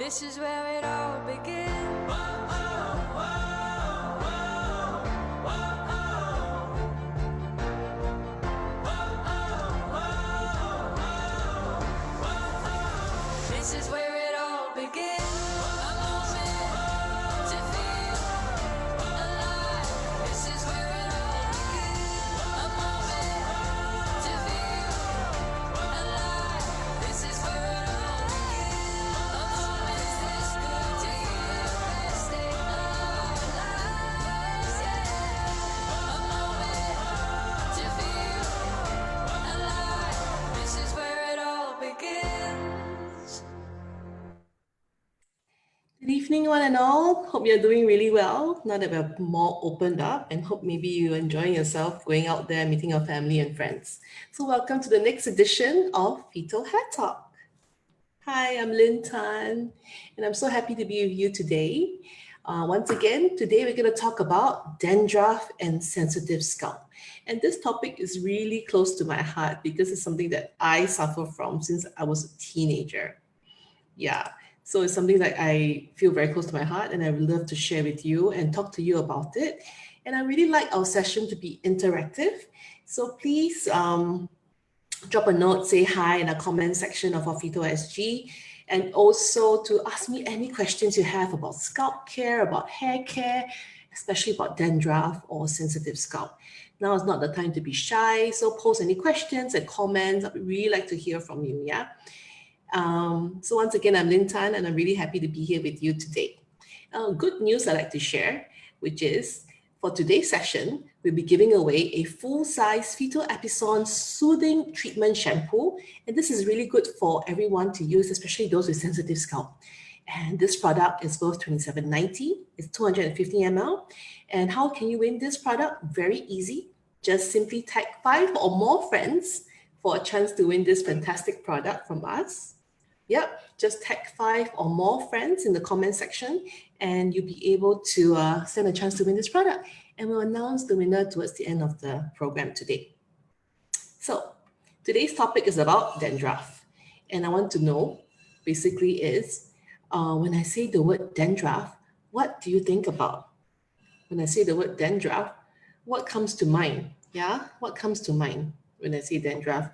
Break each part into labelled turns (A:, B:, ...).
A: This is where it all begins. This is where it all begins. A moment to feel alive. This is where it all begins. A moment to feel alive. This is where it all begins. A moment this good to you. Let's stay alive. Yeah. A moment to feel alive. This is where it all begins.
B: Good evening, one and all. Hope you're doing really well now that we're more opened up, and hope maybe you're enjoying yourself going out there, meeting your family and friends. So welcome to the next edition of PHYTO Hair Talk. Hi, I'm Lynn Tan, and I'm so happy to be with you today. Once again, today we're going to talk about dandruff and sensitive scalp. And this topic is really close to my heart because it's something that I suffer from since I was a teenager. Yeah. So it's something that I feel very close to my heart, and I would love to share with you and talk to you about it. And I really like our session to be interactive. So please drop a note, say hi in the comment section of our PHYTO SG, and also to ask me any questions you have about scalp care, about hair care, especially about dandruff or sensitive scalp. Now is not the time to be shy, so post any questions and comments. I'd really like to hear from you, yeah? So once again, I'm Lynn Tan, and I'm really happy to be here with you today. Good news I'd like to share, which is for today's session, we'll be giving away a full-size PHYTO Epison Soothing Treatment Shampoo. And this is really good for everyone to use, especially those with sensitive scalp. And this product is worth $27.90. It's 250 ml. And how can you win this product? Very easy. Just simply tag 5 or more friends for a chance to win this fantastic product from us. Yep, just tag 5 or more friends in the comment section, and you'll be able to stand a chance to win this product. And we'll announce the winner towards the end of the program today. So today's topic is about dandruff. And I want to know, basically is, when I say the word dandruff, what do you think about? When I say the word dandruff, what comes to mind? Yeah, what comes to mind when I say dandruff?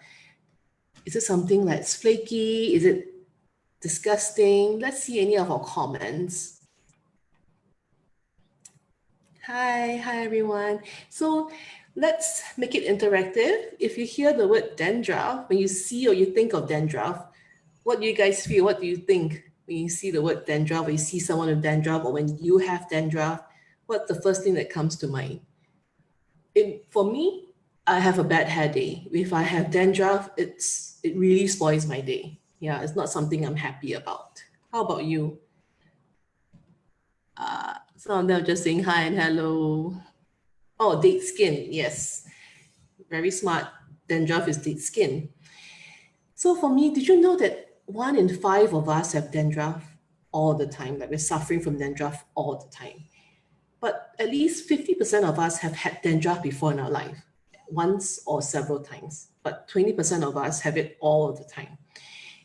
B: Is it something that's flaky? Is it disgusting? Let's see any of our comments. Hi everyone. So let's make it interactive. If you hear the word dandruff, when you see or you think of dandruff, what do you guys feel? What do you think when you see the word dandruff, when you see someone with dandruff, or when you have dandruff? What's the first thing that comes to mind? For me, I have a bad hair day. If I have dandruff, it really spoils my day. Yeah, it's not something I'm happy about. How about you? Some of them are just saying hi and hello. Oh, dead skin. Yes, very smart. Dandruff is dead skin. So for me, did you know that 1 in 5 of us have dandruff all the time? Like we're suffering from dandruff all the time. But at least 50% of us have had dandruff before in our life, once or several times. But 20% of us have it all the time.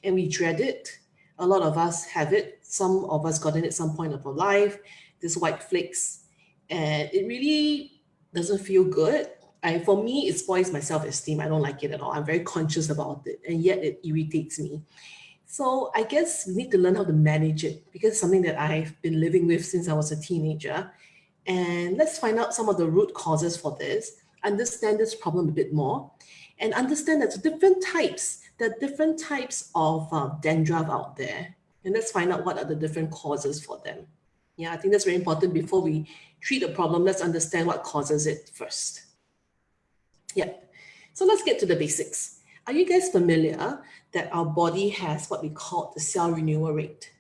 B: And we dread it. A lot of us have it. Some of us got it at some point of our life, this white flakes. And it really doesn't feel good. For me, it spoils my self-esteem. I don't like it at all. I'm very conscious about it. And yet it irritates me. So I guess we need to learn how to manage it, because it's something that I've been living with since I was a teenager. And let's find out some of the root causes for this, understand this problem a bit more, and understand that there are different types of dandruff out there. And let's find out what are the different causes for them. Yeah, I think that's very important. Before we treat a problem, let's understand what causes it first. Yeah, so let's get to the basics. Are you guys familiar that our body has what we call the cell renewal rate?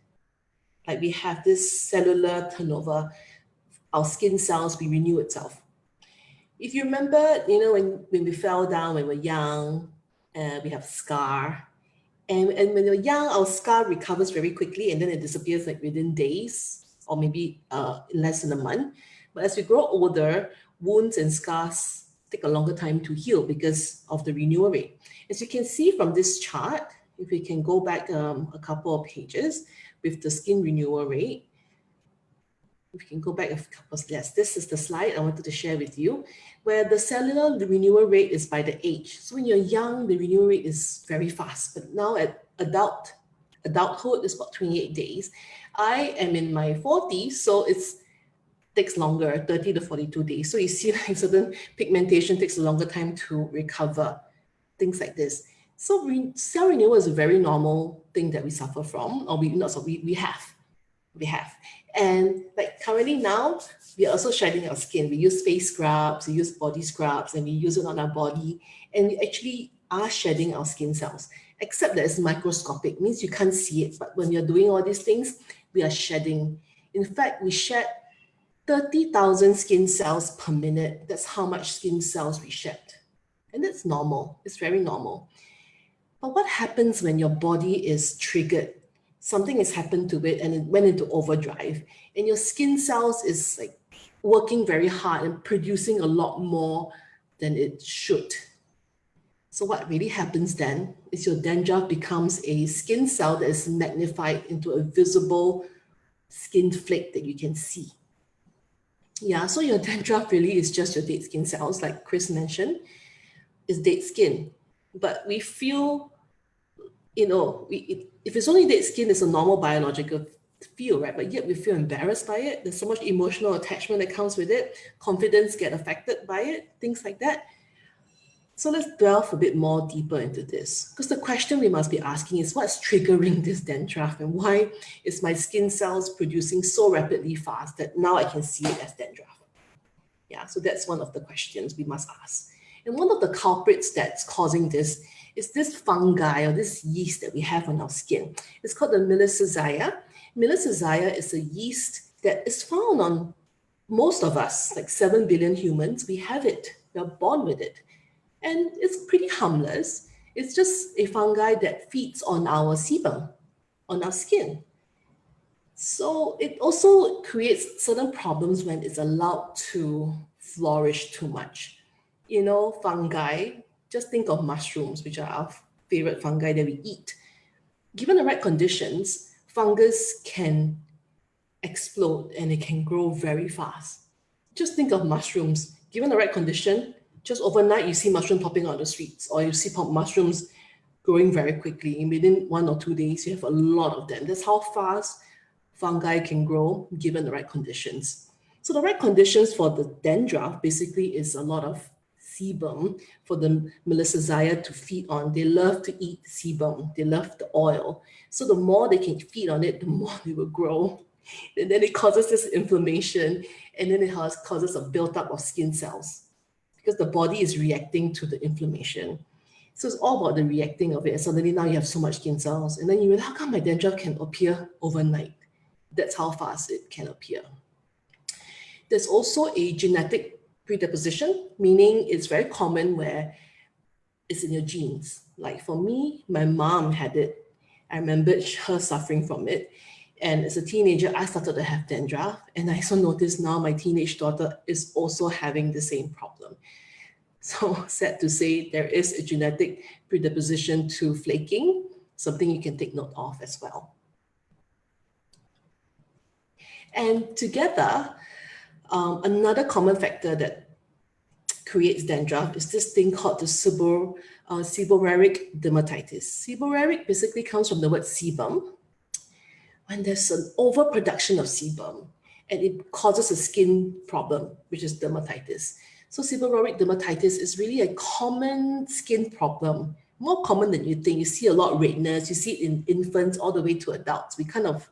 B: Like we have this cellular turnover. Our skin cells, we renew itself. If you remember, when we fell down when we were young, we have scar. And when we're young, our scar recovers very quickly, and then it disappears like within days or maybe less than a month. But as we grow older, wounds and scars take a longer time to heal because of the renewal rate. As you can see from this chart, if we can go back a couple of pages, with the skin renewal rate. If you can go back a couple of slides, this is the slide I wanted to share with you, where the cellular renewal rate is by the age. So when you're young, the renewal rate is very fast, but now at adulthood is about 28 days. I am in my 40s, so it takes longer, 30 to 42 days. So you see like certain pigmentation takes a longer time to recover, things like this. So cell renewal is a very normal thing that we suffer from, or we have. And like currently now, we are also shedding our skin. We use face scrubs, we use body scrubs, and we use it on our body. And we actually are shedding our skin cells, except that it's microscopic, means you can't see it. But when you're doing all these things, we are shedding. In fact, we shed 30,000 skin cells per minute. That's how much skin cells we shed. And that's normal. It's very normal. But what happens when your body is triggered? Something has happened to it and it went into overdrive, and your skin cells is like working very hard and producing a lot more than it should. So what really happens then is your dandruff becomes a skin cell that is magnified into a visible skin flake that you can see. Yeah, so your dandruff really is just your dead skin cells, like Chris mentioned, is dead skin. But we feel, if it's only dead skin, it's a normal biological feel, right? But yet we feel embarrassed by it. There's so much emotional attachment that comes with it. Confidence get affected by it, things like that. So let's delve a bit more deeper into this, because the question we must be asking is what's triggering this dandruff, and why is my skin cells producing so rapidly fast that now I can see it as dandruff? Yeah, so that's one of the questions we must ask. And one of the culprits that's causing this is this fungi or this yeast that we have on our skin. It's called the Melissazeia. Melissazeia is a yeast that is found on most of us, like 7 billion humans. We have it, we're born with it. And it's pretty harmless. It's just a fungi that feeds on our sebum, on our skin. So it also creates certain problems when it's allowed to flourish too much. Fungi, just think of mushrooms, which are our favorite fungi that we eat. Given the right conditions, fungus can explode and it can grow very fast. Just think of mushrooms. Given the right condition, just overnight, you see mushrooms popping on the streets, or you see mushrooms growing very quickly. Within 1 or 2 days, you have a lot of them. That's how fast fungi can grow given the right conditions. So the right conditions for the dandruff basically is a lot of sebum for the Melissazeia to feed on. They love to eat sebum. They love the oil. So the more they can feed on it, the more they will grow. And then it causes this inflammation, and then it causes a buildup of skin cells, because the body is reacting to the inflammation. So it's all about the reacting of it. And suddenly now you have so much skin cells. And then you realize, how come my dandruff can appear overnight? That's how fast it can appear. There's also a genetic predisposition, meaning it's very common where it's in your genes. Like for me, my mom had it. I remember her suffering from it. And as a teenager, I started to have dandruff. And I also noticed now my teenage daughter is also having the same problem. So sad to say, there is a genetic predisposition to flaking, something you can take note of as well. And together, another common factor that creates dandruff is this thing called the seborrheic dermatitis. Seborrheic basically comes from the word sebum. When there's an overproduction of sebum, and it causes a skin problem, which is dermatitis. So seborrheic dermatitis is really a common skin problem, more common than you think. You see a lot of redness. You see it in infants all the way to adults. We kind of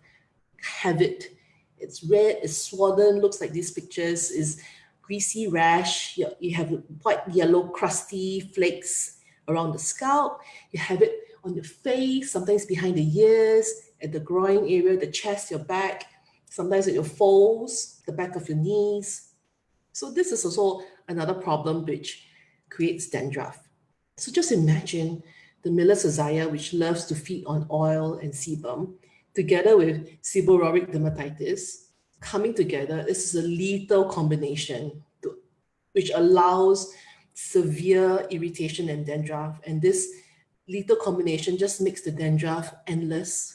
B: have it. It's red, it's swollen, looks like these pictures, is greasy rash. You have white, yellow, crusty flakes around the scalp. You have it on your face, sometimes behind the ears, at the groin area, the chest, your back, sometimes at your folds, the back of your knees. So this is also another problem which creates dandruff. So just imagine the Melissazeia, which loves to feed on oil and sebum, together with seborrheic dermatitis, coming together. This is a lethal combination which allows severe irritation and dandruff. And this lethal combination just makes the dandruff endless.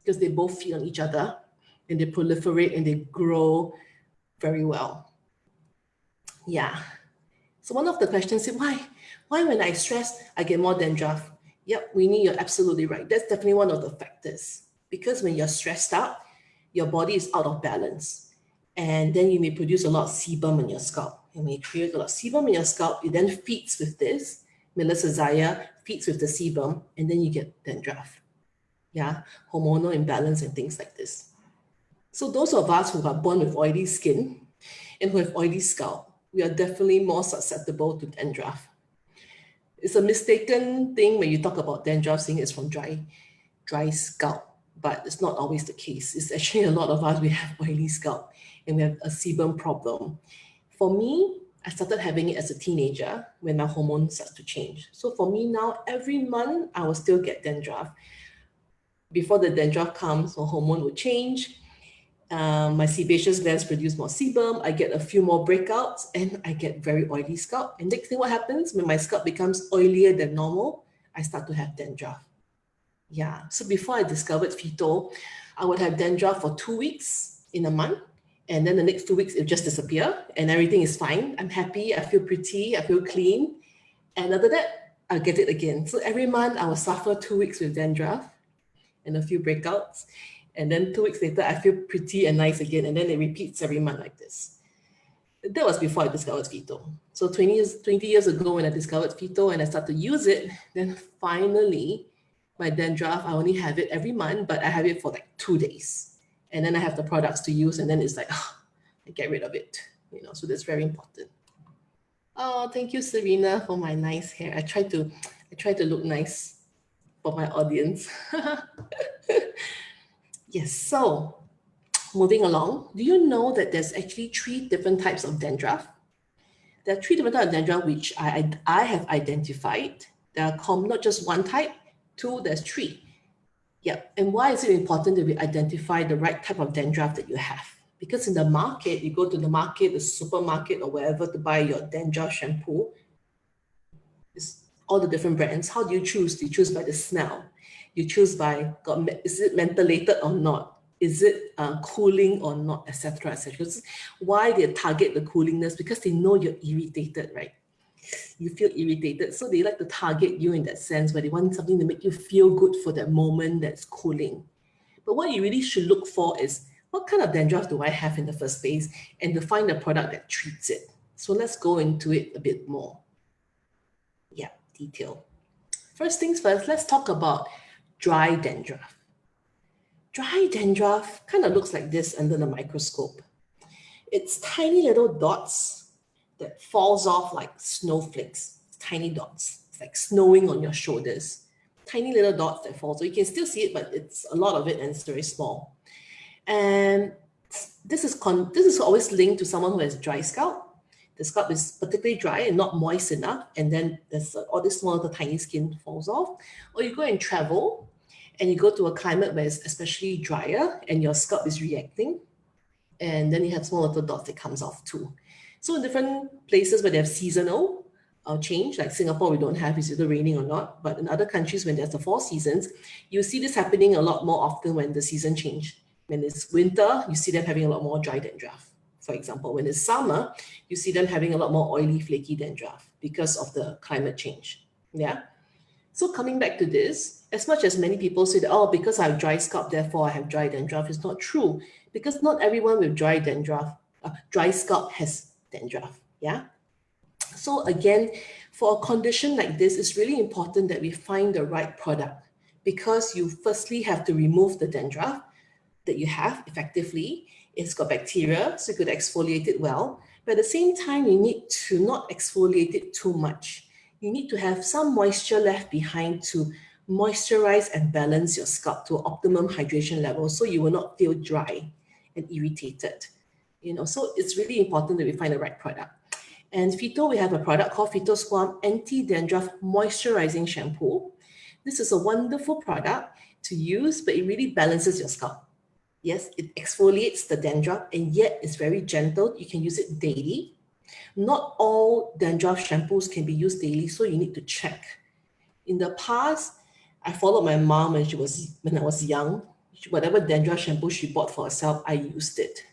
B: because they both feed on each other and they proliferate and they grow very well. Yeah. So one of the questions is why when I stress, I get more dandruff? Yep, Winnie, you're absolutely right. That's definitely one of the factors. Because when you're stressed out, your body is out of balance. And then you may produce a lot of sebum in your scalp. And when you create a lot of sebum in your scalp, it then feeds with this, melissazeia feeds with the sebum, and then you get dandruff. Yeah, hormonal imbalance and things like this. So those of us who are born with oily skin and who have oily scalp, we are definitely more susceptible to dandruff. It's a mistaken thing when you talk about dandruff, saying it's from dry scalp, but it's not always the case. It's actually a lot of us, we have oily scalp and we have a sebum problem. For me, I started having it as a teenager when my hormones started to change. So for me now, every month, I will still get dandruff. Before the dandruff comes, my hormone will change. My sebaceous glands produce more sebum. I get a few more breakouts and I get very oily scalp. And next thing what happens when my scalp becomes oilier than normal, I start to have dandruff. Yeah, so before I discovered PHYTO, I would have dandruff for 2 weeks in a month. And then the next 2 weeks, it would just disappear and everything is fine. I'm happy, I feel pretty, I feel clean. And after that, I'll get it again. So every month I will suffer 2 weeks with dandruff and a few breakouts. And then 2 weeks later, I feel pretty and nice again. And then it repeats every month like this. That was before I discovered PHYTO. So 20 years ago when I discovered PHYTO and I started to use it, then finally, my dandruff, I only have it every month, but I have it for like 2 days. And then I have the products to use and then it's like, I get rid of it. So that's very important. Oh, thank you, Serena, for my nice hair. I try to look nice for my audience. Yes, so moving along, do you know that there's actually 3 different types of dandruff? There are 3 different types of dandruff which I have identified. There are not just one type, 2, there's 3. Yeah, and why is it important that we identify the right type of dandruff that you have? Because in the market, you go to the market, the supermarket or wherever to buy your dandruff shampoo, it's all the different brands. How do you choose? You choose by the smell. You choose by, is it mentholated or not? Is it cooling or not, etc., etc. Why they target the coolingness? Because they know you're irritated, right? You feel irritated. So they like to target you in that sense where they want something to make you feel good for that moment that's cooling. But what you really should look for is what kind of dandruff do I have in the first place and to find a product that treats it. So let's go into it a bit more. Yeah, detail. First things first, let's talk about dry dandruff. Dry dandruff kind of looks like this under the microscope. It's tiny little dots that falls off like snowflakes, tiny dots. It's like snowing on your shoulders. Tiny little dots that fall. So you can still see it, but it's a lot of it and it's very small. And this is always linked to someone who has dry scalp. The scalp is particularly dry and not moist enough. And then there's all this small little tiny skin falls off. Or you go and travel and you go to a climate where it's especially drier and your scalp is reacting. And then you have small little dots that comes off too. So in different places where they have seasonal change, like Singapore, we don't have, it's either raining or not. But in other countries, when there's the 4 seasons, you see this happening a lot more often when the season change. When it's winter, you see them having a lot more dry dandruff. For example, when it's summer, you see them having a lot more oily, flaky dandruff because of the climate change. Yeah. So coming back to this, as much as many people say that, oh, because I have dry scalp, therefore I have dry dandruff, it's not true. Because not everyone with dry scalp has dandruff. Yeah. So again, for a condition like this, it's really important that we find the right product because you firstly have to remove the dandruff that you have effectively. It's got bacteria, so you could exfoliate it well. But at the same time, you need to not exfoliate it too much. You need to have some moisture left behind to moisturize and balance your scalp to optimum hydration level so you will not feel dry and irritated. So it's really important that we find the right product. And PHYTO, we have a product called PHYTO Squam Anti-Dandruff Moisturizing Shampoo. This is a wonderful product to use, but it really balances your scalp. Yes, it exfoliates the dandruff and yet it's very gentle. You can use it daily. Not all dandruff shampoos can be used daily, so you need to check. In the past, I followed my mom when I was young. whatever dandruff shampoo she bought for herself, I used it.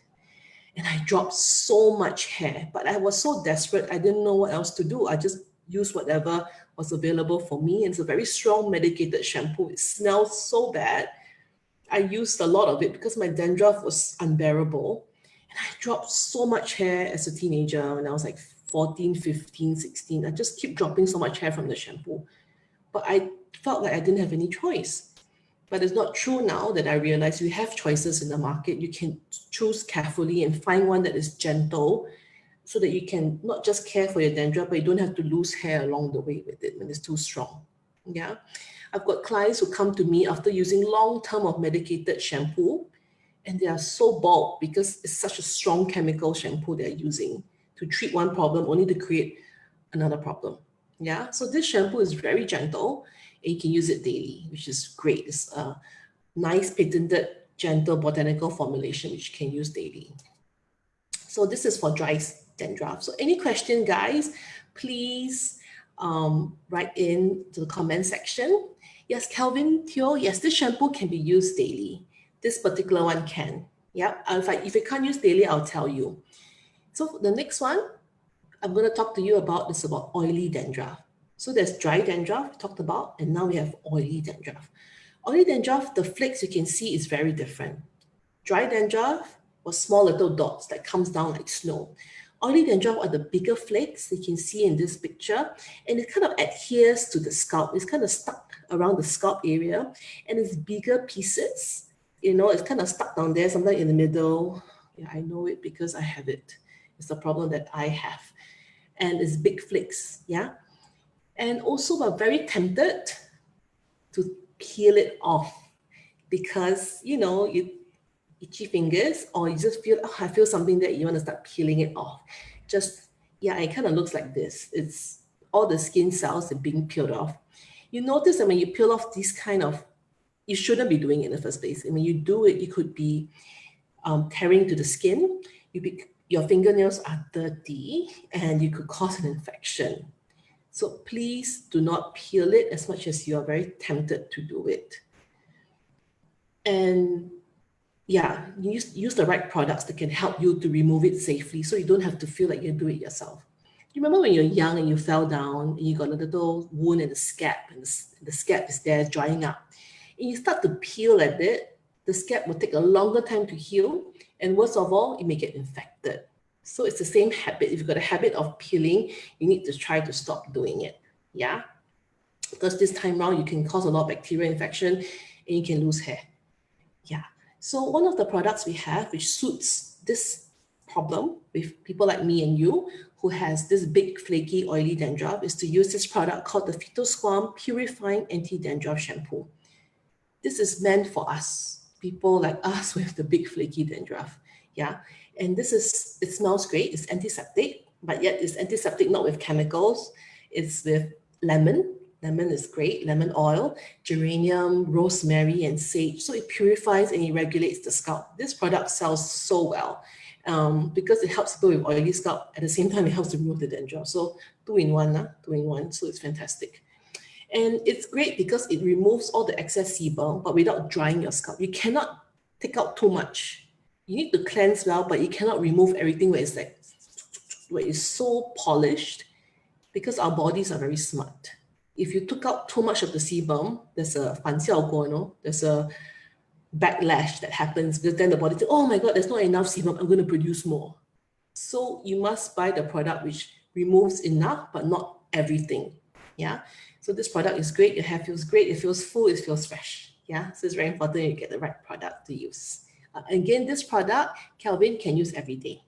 B: And I dropped so much hair, but I was so desperate, I didn't know what else to do. I just used whatever was available for me. And it's a very strong medicated shampoo. It smells so bad. I used a lot of it because my dandruff was unbearable. And I dropped so much hair as a teenager when I was like 14, 15, 16. I just keep dropping so much hair from the shampoo. But I felt like I didn't have any choice. But it's not true now that I realize you have choices in the market. You can choose carefully and find one that is gentle so that you can not just care for your dandruff, but you don't have to lose hair along the way with it when it's too strong. Yeah. I've got clients who come to me after using long term of medicated shampoo, and they are so bald because it's such a strong chemical shampoo they're using to treat one problem only to create another problem. Yeah. So this shampoo is very gentle. And you can use it daily, which is great. It's a nice patented gentle botanical formulation which you can use daily. So this is for dry dandruff. So any question, guys, please write in to the comment section. Yes, Calvin Teo, yes, this shampoo can be used daily. This particular one can. Yeah, if it can't use daily, I'll tell you. So the next one I'm going to talk to you about is about oily dandruff. So there's dry dandruff we talked about, and now we have oily dandruff. Oily dandruff, the flakes you can see is very different. Dry dandruff was small little dots that comes down like snow. Oily dandruff are the bigger flakes you can see in this picture, and it kind of adheres to the scalp. It's kind of stuck around the scalp area, and it's bigger pieces. You know, it's kind of stuck down there, sometimes in the middle. Yeah, I know it because I have it. It's a problem that I have. And it's big flakes, yeah? And also we're very tempted to peel it off because, you know, you itchy fingers, or you just feel, oh, I feel something that you want to start peeling it off. Just, yeah, it kind of looks like this. It's all the skin cells are being peeled off. You notice that when you peel off these kind of, you shouldn't be doing it in the first place. And when you do it, you could be tearing to the skin. Your fingernails are dirty and you could cause an infection. So please do not peel it as much as you are very tempted to do it. And yeah, use the right products that can help you to remove it safely so you don't have to feel like you do it yourself. You remember when you're young and you fell down and you got a little wound in the scalp, and the scalp is there drying up. And you start to peel at it, the scalp will take a longer time to heal, and worst of all, it may get infected. So it's the same habit. If you've got a habit of peeling, you need to try to stop doing it. Yeah? Because this time around, you can cause a lot of bacterial infection and you can lose hair. Yeah. So one of the products we have which suits this problem with people like me and you who has this big flaky oily dandruff is to use this product called the PHYTO Purifying Anti-Dandruff Shampoo. This is meant for us, people like us with the big flaky dandruff. Yeah. And it smells great. It's antiseptic, but yet it's antiseptic not with chemicals. It's with lemon. Lemon is great, lemon oil, geranium, rosemary, and sage. So it purifies and it regulates the scalp. This product sells so well because it helps people with oily scalp. At the same time, it helps to remove the dandruff. So two in one. So it's fantastic. And it's great because it removes all the excess sebum, but without drying your scalp. You cannot take out too much. You need to cleanse well, but you cannot remove everything where it's so polished because our bodies are very smart. If you took out too much of the sebum, there's a 反效果, no? There's a backlash that happens because then the body says, oh my God, there's not enough sebum, I'm going to produce more. So you must buy the product which removes enough, but not everything. Yeah. So this product is great. Your hair feels great. It feels full. It feels fresh. Yeah. So it's very important you get the right product to use. Again, this product, Calvin can use every day.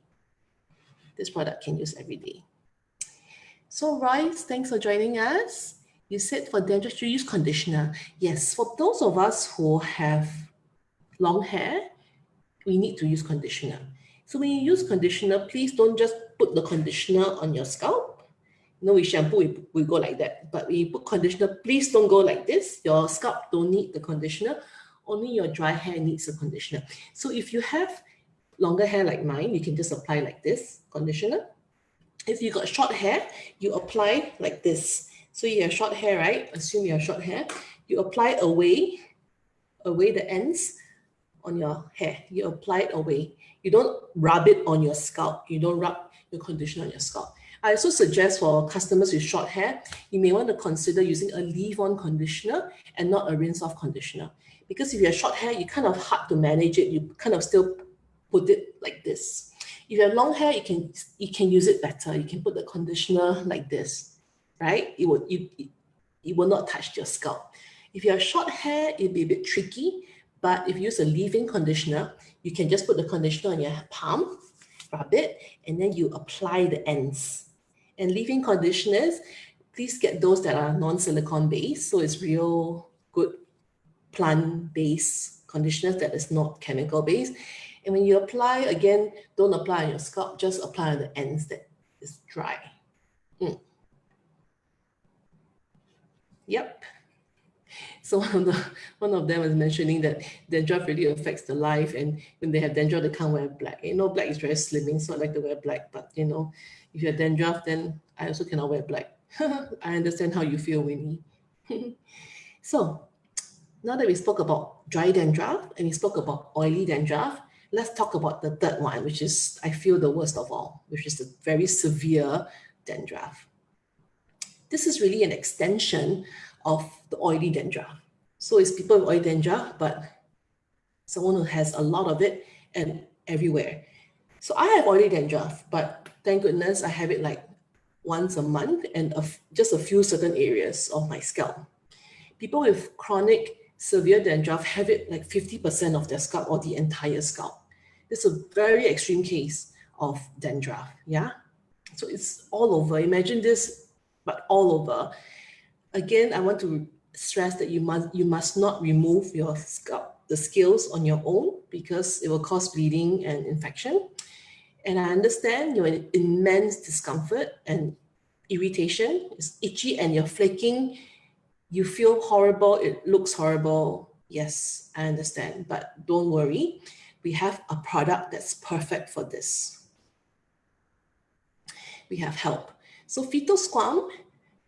B: This product can use every day. So Royce, thanks for joining us. You said for dandruff, you use conditioner. Yes, for those of us who have long hair, we need to use conditioner. So when you use conditioner, please don't just put the conditioner on your scalp. You know, we shampoo, we go like that. But when you put conditioner, please don't go like this. Your scalp don't need the conditioner. Only your dry hair needs the conditioner. So if you have longer hair like mine, you can just apply like this, conditioner. If you got short hair, you apply like this. So you have short hair, right? Assume you have short hair. You apply away the ends on your hair. You apply it away. You don't rub it on your scalp. You don't rub your conditioner on your scalp. I also suggest for customers with short hair, you may want to consider using a leave-on conditioner and not a rinse-off conditioner. Because if you have short hair, you kind of hard to manage it. You kind of still put it like this. If you have long hair, you can use it better. You can put the conditioner like this, right? It will not touch your scalp. If you have short hair, it'll be a bit tricky, but if you use a leave-in conditioner, you can just put the conditioner on your palm, rub it, and then you apply the ends. And leave-in conditioners, please get those that are non-silicone based, so it's real good plant-based conditioners that is not chemical based. And when you apply, again, don't apply on your scalp, just apply on the ends that is dry. Yep. So one of them was mentioning that dandruff really affects the life, and when they have dandruff, they can't wear black. Black is very slimming, so I like to wear black. But if you have dandruff, then I also cannot wear black. I understand how you feel, Winnie. So now that we spoke about dry dandruff and we spoke about oily dandruff, let's talk about the third one, which is, I feel, the worst of all, which is the very severe dandruff. This is really an extension of the oily dandruff. So it's people with oily dandruff, but someone who has a lot of it and everywhere. So I have oily dandruff, but thank goodness I have it like once a month and just a few certain areas of my scalp. People with chronic severe dandruff have it like 50% of their scalp or the entire scalp. This is a very extreme case of dandruff, yeah? So it's all over. Imagine this, but all over. Again, I want to stress that you must not remove your scalp, the scales on your own, because it will cause bleeding and infection. And I understand your immense discomfort and irritation. It's itchy and you're flaking. You feel horrible. It looks horrible. Yes, I understand, but don't worry. We have a product that's perfect for this. We have help. So PHYTO Squam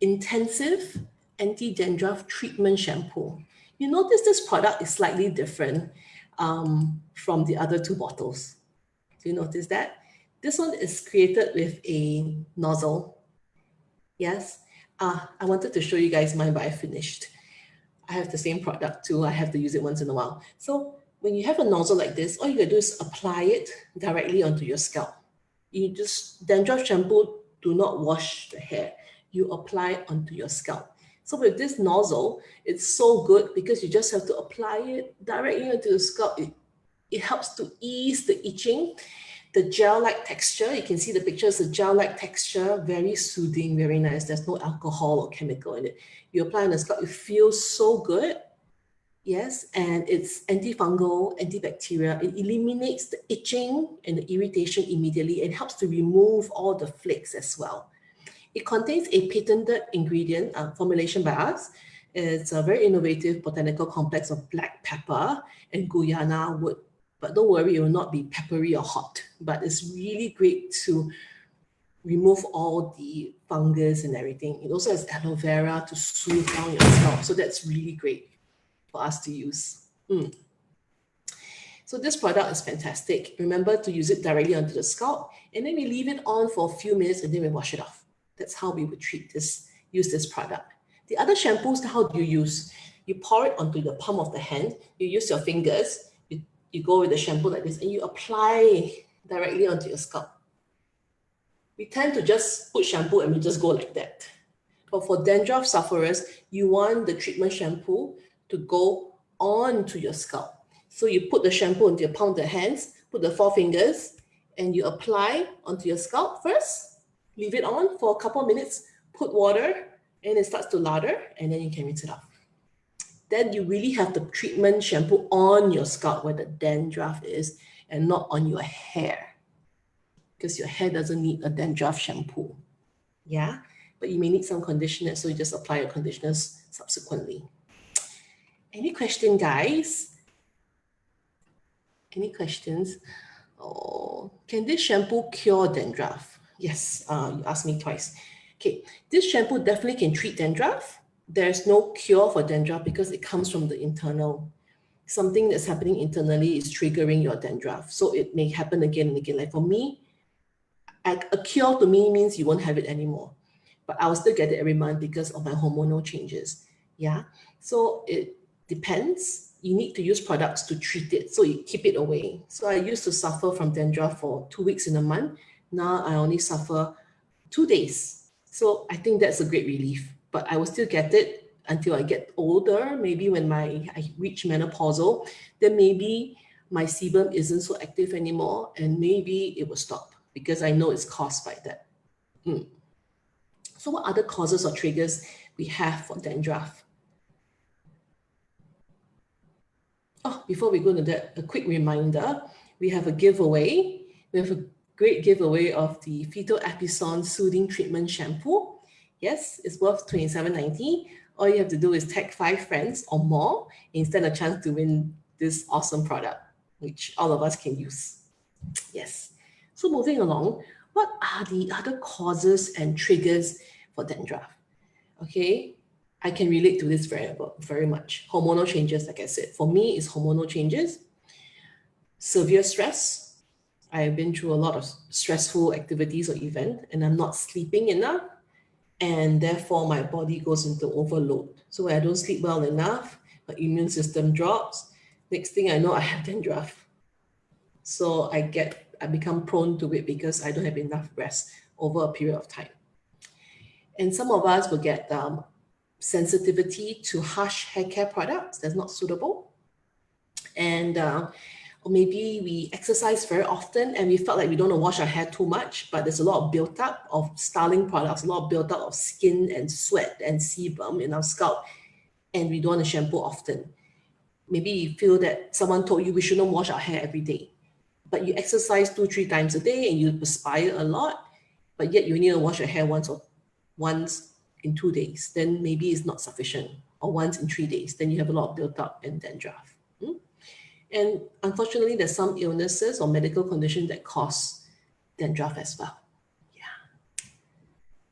B: Intensive Anti-Dandruff Treatment Shampoo. You notice this product is slightly different from the other two bottles. Do you notice that? This one is created with a nozzle. Yes. I wanted to show you guys mine, but I finished. I have the same product too. I have to use it once in a while. So when you have a nozzle like this, all you gotta do is apply it directly onto your scalp. Dandruff shampoo, do not wash the hair. You apply it onto your scalp. So with this nozzle, it's so good because you just have to apply it directly onto the scalp. It helps to ease the itching. The gel-like texture, you can see the pictures, the gel-like texture, very soothing, very nice. There's no alcohol or chemical in it. You apply on the scalp, it feels so good. Yes, and it's antifungal, antibacterial. It eliminates the itching and the irritation immediately and helps to remove all the flakes as well. It contains a patented ingredient formulation by us. It's a very innovative botanical complex of black pepper and Guyana wood. But don't worry, it will not be peppery or hot. But it's really great to remove all the fungus and everything. It also has aloe vera to soothe down your scalp. So that's really great for us to use. So this product is fantastic. Remember to use it directly onto the scalp, and then we leave it on for a few minutes and then we wash it off. That's how we would use this product. The other shampoos, how do you use? You pour it onto the palm of the hand. You use your fingers. You go with the shampoo like this and you apply directly onto your scalp. We tend to just put shampoo and we just go like that. But for dandruff sufferers, you want the treatment shampoo to go onto your scalp. So you put the shampoo into your palm of the hands, put the 4 fingers, and you apply onto your scalp first. Leave it on for a couple of minutes, put water, and it starts to lather, and then you can rinse it off. Then you really have the treatment shampoo on your scalp where the dandruff is and not on your hair, because your hair doesn't need a dandruff shampoo. Yeah, but you may need some conditioner, so you just apply your conditioners subsequently. Any question, guys? Any questions? Oh, can this shampoo cure dandruff? Yes, you asked me twice. Okay, this shampoo definitely can treat dandruff. There's no cure for dandruff because it comes from the internal. something that's happening internally is triggering your dandruff. So it may happen again and again. Like for me, a cure to me means you won't have it anymore, but I'll still get it every month because of my hormonal changes. Yeah, so it depends. You need to use products to treat it, so you keep it away. So I used to suffer from dandruff for 2 weeks in a month. Now I only suffer 2 days. So I think that's a great relief, but I will still get it until I get older. Maybe when I reach menopausal, then maybe my sebum isn't so active anymore, and maybe it will stop because I know it's caused by that. So what other causes or triggers we have for dandruff? Oh, before we go into that, a quick reminder, we have a giveaway. We have a great giveaway of the PHYTO Epison Soothing Treatment Shampoo. Yes, it's worth $27.90. All you have to do is tag 5 friends or more and stand a chance to win this awesome product, which all of us can use. Yes. So moving along, what are the other causes and triggers for dandruff? Okay, I can relate to this very much. Hormonal changes, like I said, for me, it's hormonal changes, severe stress. I've been through a lot of stressful activities or events, and I'm not sleeping enough, and therefore my body goes into overload. So when I don't sleep well enough, my immune system drops. Next thing I know, I have dandruff. So I become prone to it because I don't have enough rest over a period of time. And some of us will get sensitivity to harsh hair care products that's not suitable. And or maybe we exercise very often and we felt like we don't want to wash our hair too much, but there's a lot of build-up of styling products, a lot of build-up of skin and sweat and sebum in our scalp, and we don't want to shampoo often. Maybe you feel that someone told you we shouldn't wash our hair every day, but you exercise 2-3 times a day and you perspire a lot, but yet you need to wash your hair once in 2 days, then maybe it's not sufficient, or once in 3 days, then you have a lot of build-up and dandruff. And unfortunately, there's some illnesses or medical conditions that cause dandruff as well. Yeah.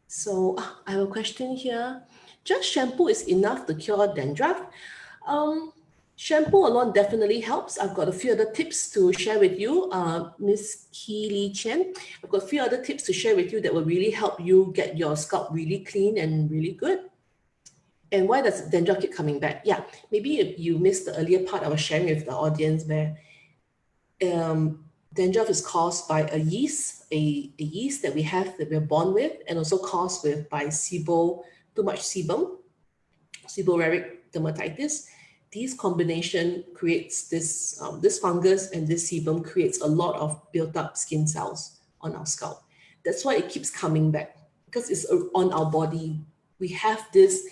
B: So I have a question here. Just shampoo is enough to cure dandruff? Shampoo alone definitely helps. I've got a few other tips to share with you, Miss Keely Chen. I've got a few other tips to share with you that will really help you get your scalp really clean and really good. And why does dandruff keep coming back? Yeah, maybe if you missed the earlier part I was sharing with the audience where dandruff is caused by a yeast that we have that we're born with, and also caused by too much sebum, seborrheic dermatitis. These combination creates this fungus, and this sebum creates a lot of built-up skin cells on our scalp. That's why it keeps coming back, because it's on our body. We have this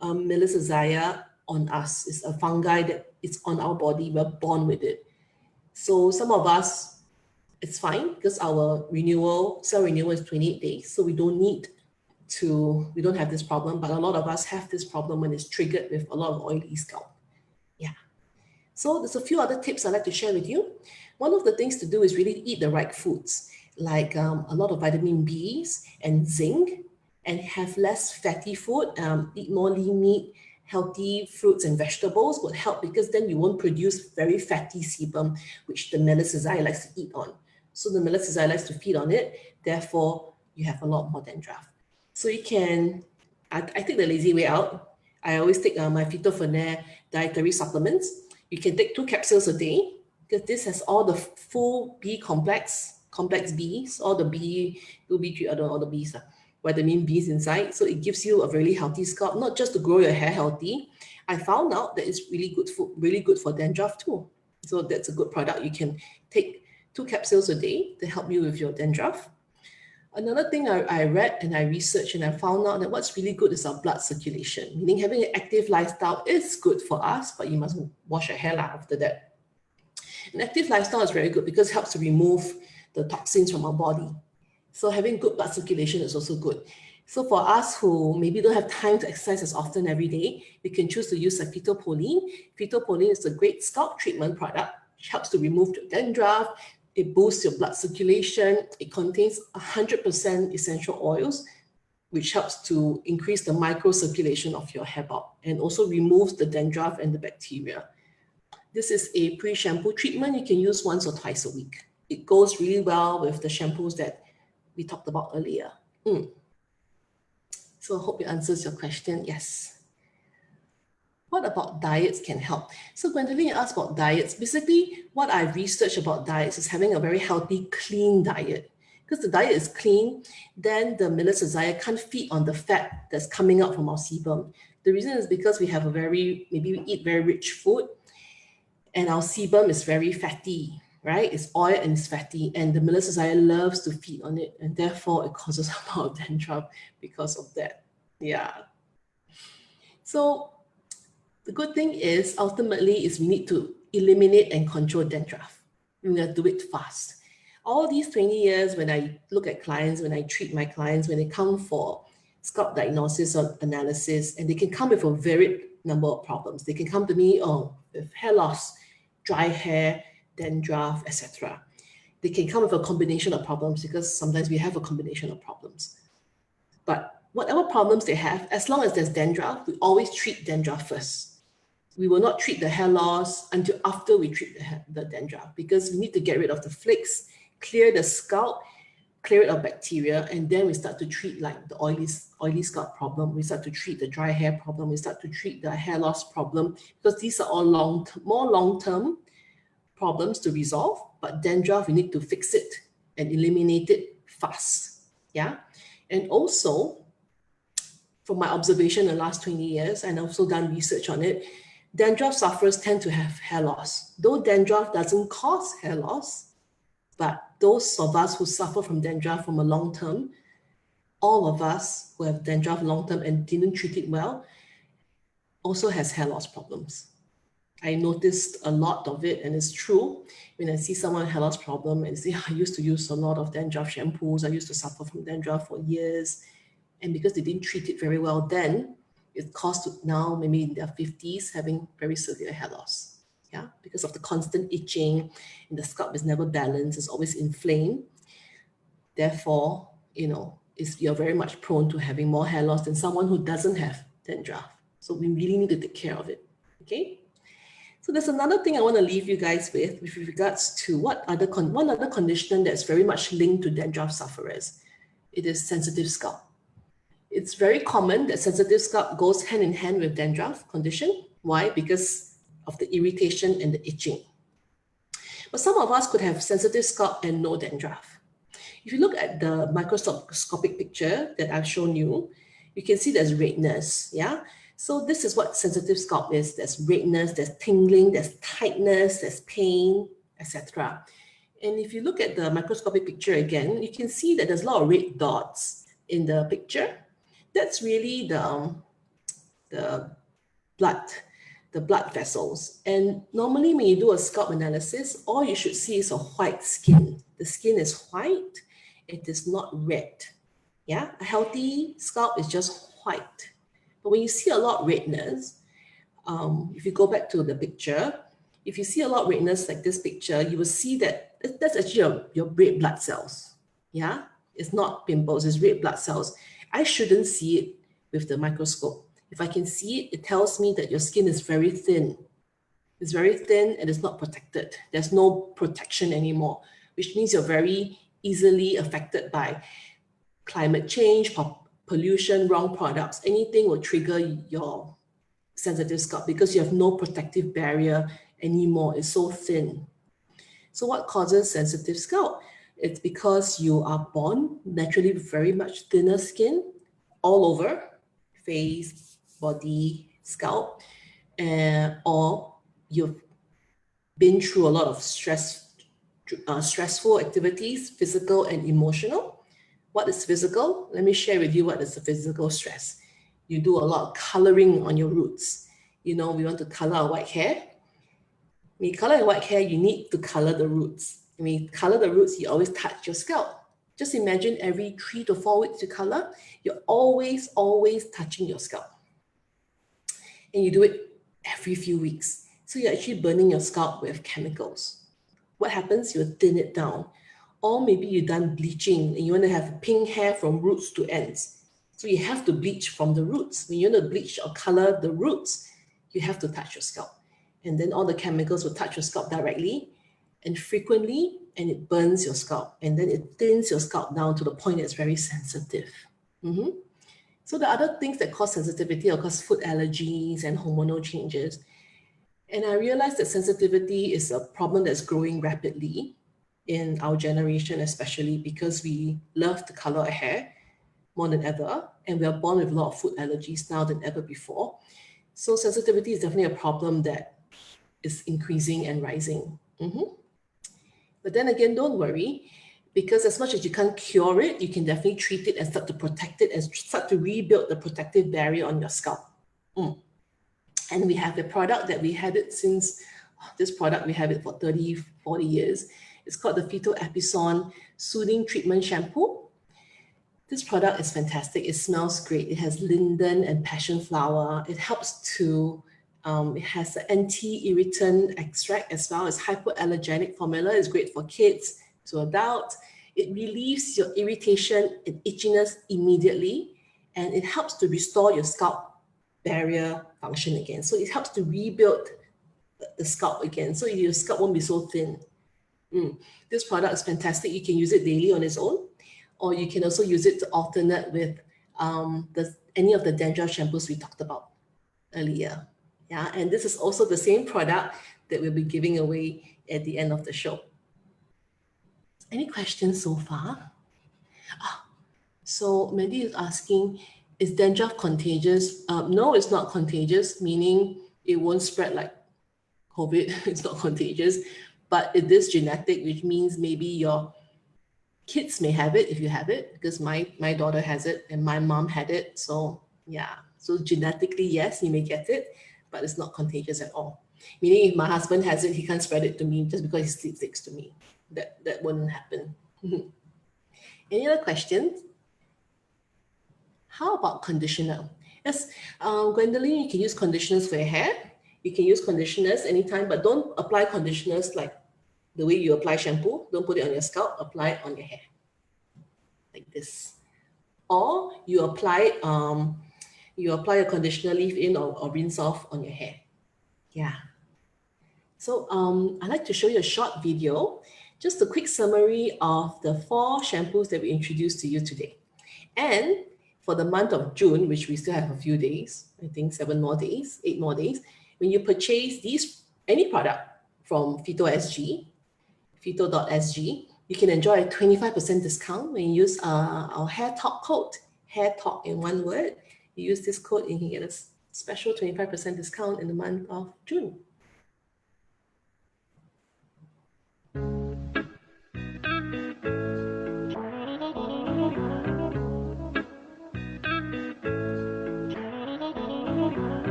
B: Melissazeia on us. It's a fungi that is on our body. We're born with it. So some of us, it's fine because our cell renewal is 28 days. So we don't have this problem, but a lot of us have this problem when it's triggered with a lot of oily scalp. Yeah. So there's a few other tips I'd like to share with you. One of the things to do is really eat the right foods, like a lot of vitamin Bs and zinc, and have less fatty food, eat more lean meat, healthy fruits and vegetables would help, because then you won't produce very fatty sebum, which the Melissazeia likes to eat on. So the Melissazeia likes to feed on it, therefore you have a lot more dandruff. So you can, I take the lazy way out. I always take my PHYTO dietary supplements. You can take 2 capsules a day, because this has all the full B complex Bs, all the B, 2B3, all the Bs, vitamin Bs inside. So it gives you a really healthy scalp, not just to grow your hair healthy. I found out that it's really good for dandruff too. So that's a good product. You can take 2 capsules a day to help you with your dandruff. Another thing I read and I researched and I found out that what's really good is our blood circulation, meaning having an active lifestyle is good for us, but you must wash your hair after that. An active lifestyle is very good because it helps to remove the toxins from our body. So having good blood circulation is also good. So for us who maybe don't have time to exercise as often every day, we can choose to use a phytopoline. Phytopoline is a great scalp treatment product, which helps to remove the dandruff. It boosts your blood circulation. It contains 100% essential oils, which helps to increase the microcirculation of your hair bulb and also removes the dandruff and the bacteria. This is a pre-shampoo treatment. You can use once or twice a week. It goes really well with the shampoos that we talked about earlier. So I hope it answers your question. Yes. What about diets can help? So Gwendolyn asked about diets. Basically, what I've researched about diets is having a very healthy, clean diet. Because the diet is clean, then the melissazeia can't feed on the fat that's coming out from our sebum. The reason is because we have maybe we eat very rich food, and our sebum is very fatty, right? It's oil and it's fatty, and the melissazeia loves to feed on it, and therefore it causes a lot of dandruff because of that. Yeah. So the good thing is ultimately is we need to eliminate and control dandruff. We have to do it fast. All these 20 years when I look at clients, when I treat my clients, when they come for scalp diagnosis or analysis, and they can come with a varied number of problems. They can come to me with hair loss, dry hair, dandruff, etc. They can come with a combination of problems because sometimes we have a combination of problems. But whatever problems they have, as long as there's dandruff, we always treat dandruff first. We will not treat the hair loss until after we treat the dandruff because we need to get rid of the flakes, clear the scalp, clear it of bacteria, and then we start to treat like the oily scalp problem. We start to treat the dry hair problem. We start to treat the hair loss problem because these are all more long-term problems to resolve. But dandruff, we need to fix it and eliminate it fast. Yeah, and also from my observation in the last 20 years, and I've also done research on it, dandruff sufferers tend to have hair loss. Though dandruff doesn't cause hair loss, but those of us who suffer from dandruff from a long term, all of us who have dandruff long term and didn't treat it well, also has hair loss problems. I noticed a lot of it, and it's true. When I see someone with hair loss problem and say, I used to use a lot of dandruff shampoos, I used to suffer from dandruff for years, and because they didn't treat it very well then, it caused now maybe in their 50s having very severe hair loss. Yeah, because of the constant itching, and the scalp is never balanced, it's always inflamed. Therefore, you're very much prone to having more hair loss than someone who doesn't have dandruff. So we really need to take care of it. Okay. So there's another thing I want to leave you guys with regards to one other condition that's very much linked to dandruff sufferers. It is sensitive scalp. It's very common that sensitive scalp goes hand in hand with dandruff condition. Why? Because of the irritation and the itching. But some of us could have sensitive scalp and no dandruff. If you look at the microscopic picture that I've shown you, you can see there's redness. Yeah. So this is what sensitive scalp is. There's redness, there's tingling, there's tightness, there's pain, etc. And if you look at the microscopic picture again, you can see that there's a lot of red dots in the picture. That's really the blood vessels. And normally when you do a scalp analysis, all you should see is a white skin. The skin is white, it is not red. Yeah, a healthy scalp is just white. But when you see a lot of redness, if you go back to the picture, if you see a lot of redness like this picture, you will see that that's actually your red blood cells. Yeah, it's not pimples, it's red blood cells. I shouldn't see it with the microscope. If I can see it, it tells me that your skin is very thin. It's very thin and it's not protected. There's no protection anymore, which means you're very easily affected by climate change, pollution, wrong products. Anything will trigger your sensitive scalp because you have no protective barrier anymore. It's so thin. So what causes sensitive scalp? It's because you are born naturally with very much thinner skin all over, face, body, scalp, or you've been through a lot of stressful activities, physical and emotional. What is physical? Let me share with you what is the physical stress. You do a lot of coloring on your roots. We want to color our white hair. When you color your white hair, you need to color the roots. When you color the roots, you always touch your scalp. Just imagine every 3 to 4 weeks you color, you're always touching your scalp. And you do it every few weeks. So you're actually burning your scalp with chemicals. What happens? You thin it down. Or maybe you've done bleaching and you want to have pink hair from roots to ends. So you have to bleach from the roots. When you want to bleach or color the roots, you have to touch your scalp. And then all the chemicals will touch your scalp directly and frequently, and it burns your scalp. And then it thins your scalp down to the point it's very sensitive. So the other things that cause sensitivity are, of course, food allergies and hormonal changes. And I realized that sensitivity is a problem that's growing rapidly in our generation, especially because we love to color our hair more than ever, and we are born with a lot of food allergies now than ever before. So sensitivity is definitely a problem that is increasing and rising. But then again, don't worry, because as much as you can't cure it, you can definitely treat it and start to protect it and start to rebuild the protective barrier on your scalp. And we have a product that we had it since, this product we have it for 30, 40 years. It's called the PHYTO Epison Soothing Treatment Shampoo. This product is fantastic. It smells great. It has linden and passion flower. It helps to, it has an anti-irritant extract as well as hypoallergenic formula. It's great for kids to adults. It relieves your irritation and itchiness immediately, and it helps to restore your scalp barrier function again. So it helps to rebuild the scalp again, so your scalp won't be so thin. This product is fantastic. You can use it daily on its own, or you can also use it to alternate with any of the dandruff shampoos we talked about earlier. Yeah, and this is also the same product that we'll be giving away at the end of the show. Any questions so far? So Mandy is asking, is dandruff contagious? No, it's not contagious, meaning it won't spread like COVID. It's not contagious, but it is genetic, which means maybe your kids may have it if you have it, because my daughter has it and my mom had it. So yeah, so genetically, yes, you may get it, but it's not contagious at all. Meaning if my husband has it, he can't spread it to me just because he sleeps next to me. That wouldn't happen. Any other questions? How about conditioner? Yes, Gwendolyn, you can use conditioners for your hair. You can use conditioners anytime, but don't apply conditioners like the way you apply shampoo. Don't put it on your scalp, apply it on your hair. Like this. Or you apply a conditioner leave-in or rinse off on your hair. Yeah. So I'd like to show you a short video, just a quick summary of the 4 shampoos that we introduced to you today. And for the month of June, which we still have a few days, I think 8 more days, when you purchase any product from PHYTO.sg, you can enjoy a 25% discount when you use our Hair Talk code, Hair Talk in one word. You use this code and you can get a special 25% discount in the month of June.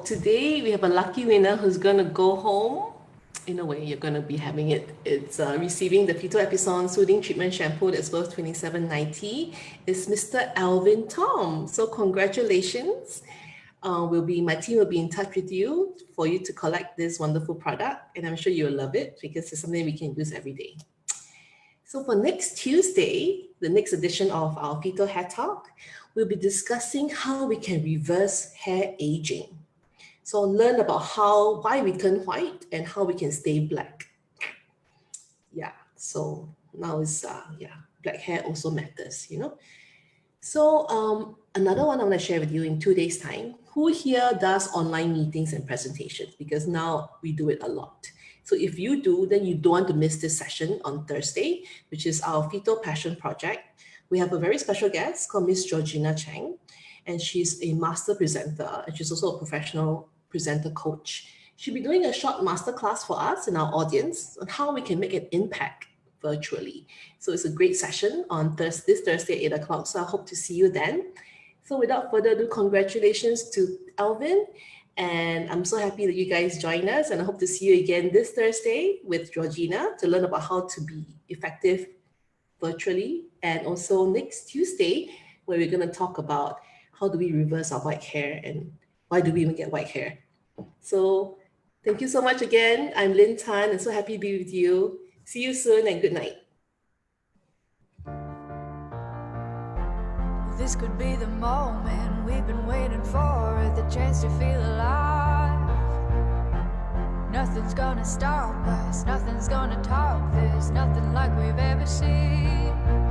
B: Today we have a lucky winner who's going to go home. In a way, you're going to be having it. It's receiving the PHYTO Epison Soothing Treatment Shampoo that's worth $27.90. It's Mr. Alvin Tom. So congratulations. My team will be in touch with you for you to collect this wonderful product. And I'm sure you'll love it because it's something we can use every day. So for next Tuesday, the next edition of our PHYTO Hair Talk, we'll be discussing how we can reverse hair aging. So learn about why we turn white and how we can stay black. Yeah, so now it's, black hair also matters, you know. So another one I want to share with you in 2 days' time. Who here does online meetings and presentations? Because now we do it a lot. So if you do, then you don't want to miss this session on Thursday, which is our PHYTO Passion Project, we have a very special guest called Miss Georgina Chang, and she's a master presenter, and she's also a professional presenter coach. She'll be doing a short masterclass for us and our audience on how we can make an impact virtually. So it's a great session on this Thursday at 8 o'clock. So I hope to see you then. So without further ado, congratulations to Alvin. And I'm so happy that you guys joined us. And I hope to see you again this Thursday with Georgina to learn about how to be effective virtually. And also next Tuesday, where we're going to talk about how do we reverse our white hair and why do we even get white hair. So thank you so much again. I'm Lynn Tan and so happy to be with you. See you soon and good night.
A: This could be the moment we've been waiting for, the chance to feel alive. Nothing's gonna stop us, nothing's gonna top this, nothing like we've ever seen.